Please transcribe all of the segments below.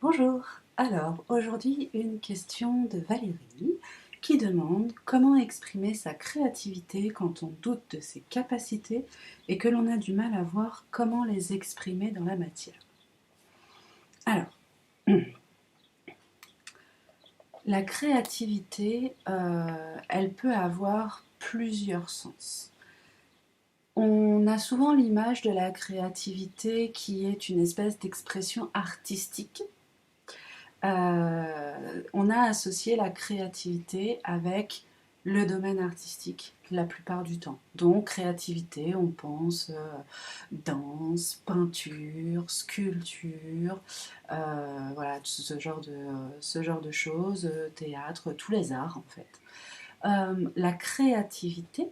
Bonjour, alors aujourd'hui une question de Valérie qui demande comment exprimer sa créativité quand on doute de ses capacités et que l'on a du mal à voir comment les exprimer dans la matière. Alors, la créativité, elle peut avoir plusieurs sens. On a souvent l'image de la créativité qui est une espèce d'expression artistique. On a associé la créativité avec le domaine artistique la plupart du temps. Donc créativité, on pense danse, peinture, sculpture, voilà, ce genre de choses, théâtre, tous les arts en fait. La créativité,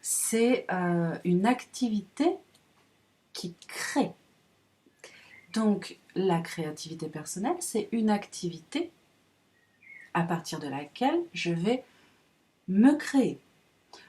c'est une activité qui crée. Donc la créativité personnelle, c'est une activité à partir de laquelle je vais me créer.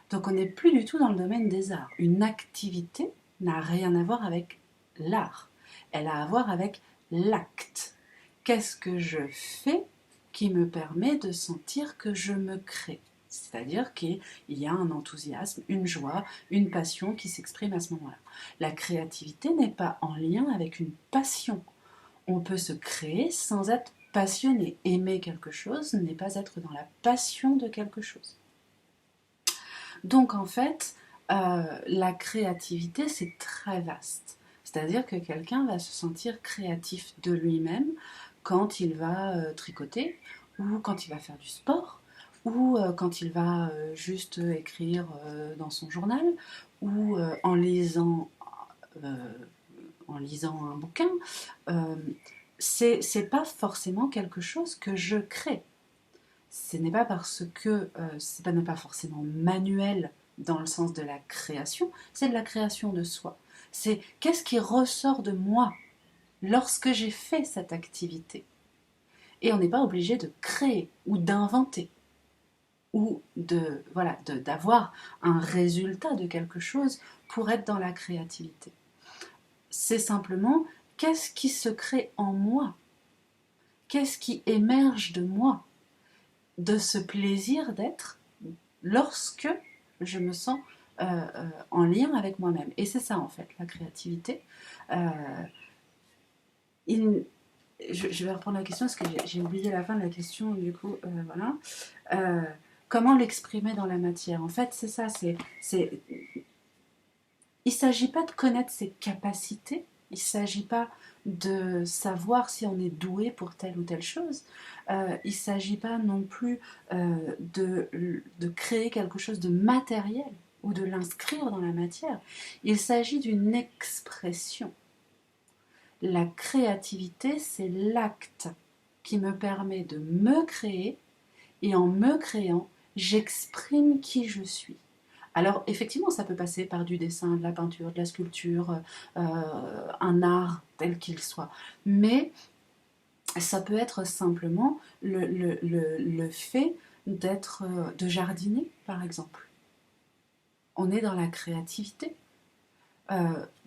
Donc on n'est plus du tout dans le domaine des arts. Une activité n'a rien à voir avec l'art. Elle a à voir avec l'acte. Qu'est-ce que je fais qui me permet de sentir que je me crée? C'est-à-dire qu'il y a un enthousiasme, une joie, une passion qui s'exprime à ce moment-là. La créativité n'est pas en lien avec une passion. On peut se créer sans être passionné. Aimer quelque chose n'est pas être dans la passion de quelque chose. Donc en fait, la créativité, c'est très vaste. C'est-à-dire que quelqu'un va se sentir créatif de lui-même quand il va tricoter, ou quand il va faire du sport, ou quand il va juste écrire dans son journal, ou euh, en lisant un bouquin. C'est pas forcément quelque chose que je crée. Ce n'est pas parce que n'est pas forcément manuel dans le sens de la création, c'est de la création de soi. C'est qu'est-ce qui ressort de moi lorsque j'ai fait cette activité. Et on n'est pas obligé de créer ou d'inventer ou d'avoir un résultat de quelque chose pour être dans la créativité. C'est simplement qu'est-ce qui se crée en moi, qu'est-ce qui émerge de moi, de ce plaisir d'être lorsque je me sens en lien avec moi-même. Et c'est ça en fait, la créativité. Euh, je vais reprendre la question parce que j'ai oublié la fin de la question, du coup, voilà. Euh, Comment l'exprimer dans la matière? En fait, c'est ça, il ne s'agit pas de connaître ses capacités, il ne s'agit pas de savoir si on est doué pour telle ou telle chose, il ne s'agit pas non plus de créer quelque chose de matériel ou de l'inscrire dans la matière, il s'agit d'une expression. La créativité, c'est l'acte qui me permet de me créer et en me créant, j'exprime qui je suis. Alors effectivement, ça peut passer par du dessin, de la peinture, de la sculpture, un art tel qu'il soit. Mais ça peut être simplement le fait d'être, de jardiner, par exemple. On est dans la créativité.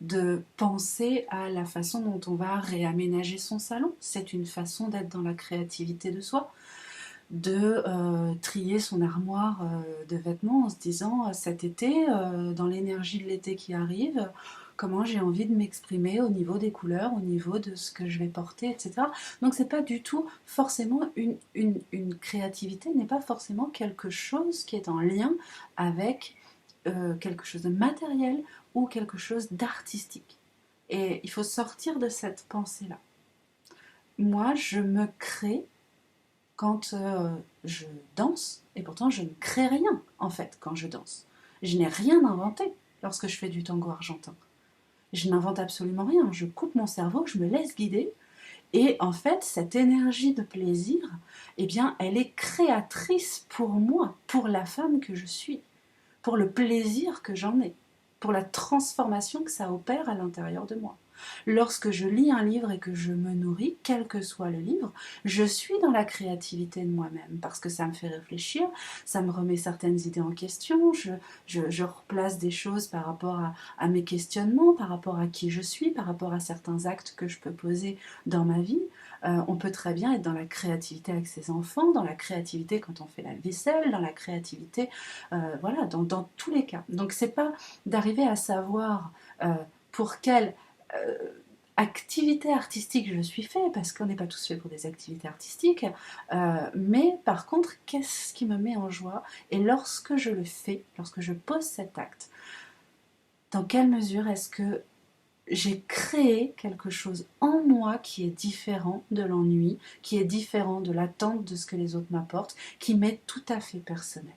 De penser à la façon dont on va réaménager son salon. C'est une façon d'être dans la créativité de soi. De trier son armoire de vêtements en se disant cet été, dans l'énergie de l'été qui arrive, comment j'ai envie de m'exprimer au niveau des couleurs, au niveau de ce que je vais porter, etc. Donc c'est pas du tout forcément une créativité, n'est pas forcément quelque chose qui est en lien avec quelque chose de matériel ou quelque chose d'artistique. Et il faut sortir de cette pensée-là. Moi, je me crée quand je danse, et pourtant je ne crée rien en fait quand je danse. Je n'ai rien inventé lorsque je fais du tango argentin. Je n'invente absolument rien, je coupe mon cerveau, je me laisse guider, et en fait cette énergie de plaisir, eh bien elle est créatrice pour moi, pour la femme que je suis, pour le plaisir que j'en ai, pour la transformation que ça opère à l'intérieur de moi. Lorsque je lis un livre et que je me nourris, quel que soit le livre, je suis dans la créativité de moi-même parce que ça me fait réfléchir, ça me remet certaines idées en question, je replace des choses par rapport à mes questionnements, par rapport à qui je suis, par rapport à certains actes que je peux poser dans ma vie. On peut très bien être dans la créativité avec ses enfants, dans la créativité quand on fait la vaisselle, dans la créativité, voilà, dans tous les cas. Donc c'est pas d'arriver à savoir pour quelle euh, activité artistique je suis fait, parce qu'on n'est pas tous faits pour des activités artistiques, mais par contre, qu'est-ce qui me met en joie? Et lorsque je le fais, lorsque je pose cet acte, dans quelle mesure est-ce que j'ai créé quelque chose en moi qui est différent de l'ennui, qui est différent de l'attente de ce que les autres m'apportent, qui m'est tout à fait personnel.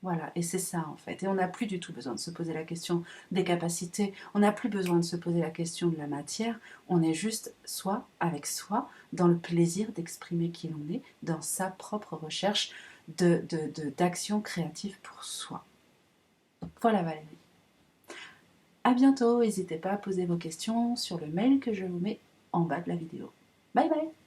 Voilà, et c'est ça en fait. Et on n'a plus du tout besoin de se poser la question des capacités, on n'a plus besoin de se poser la question de la matière, on est juste soi avec soi, dans le plaisir d'exprimer qui l'on est, dans sa propre recherche d'action créative pour soi. Voilà Valérie. À bientôt, n'hésitez pas à poser vos questions sur le mail que je vous mets en bas de la vidéo. Bye bye.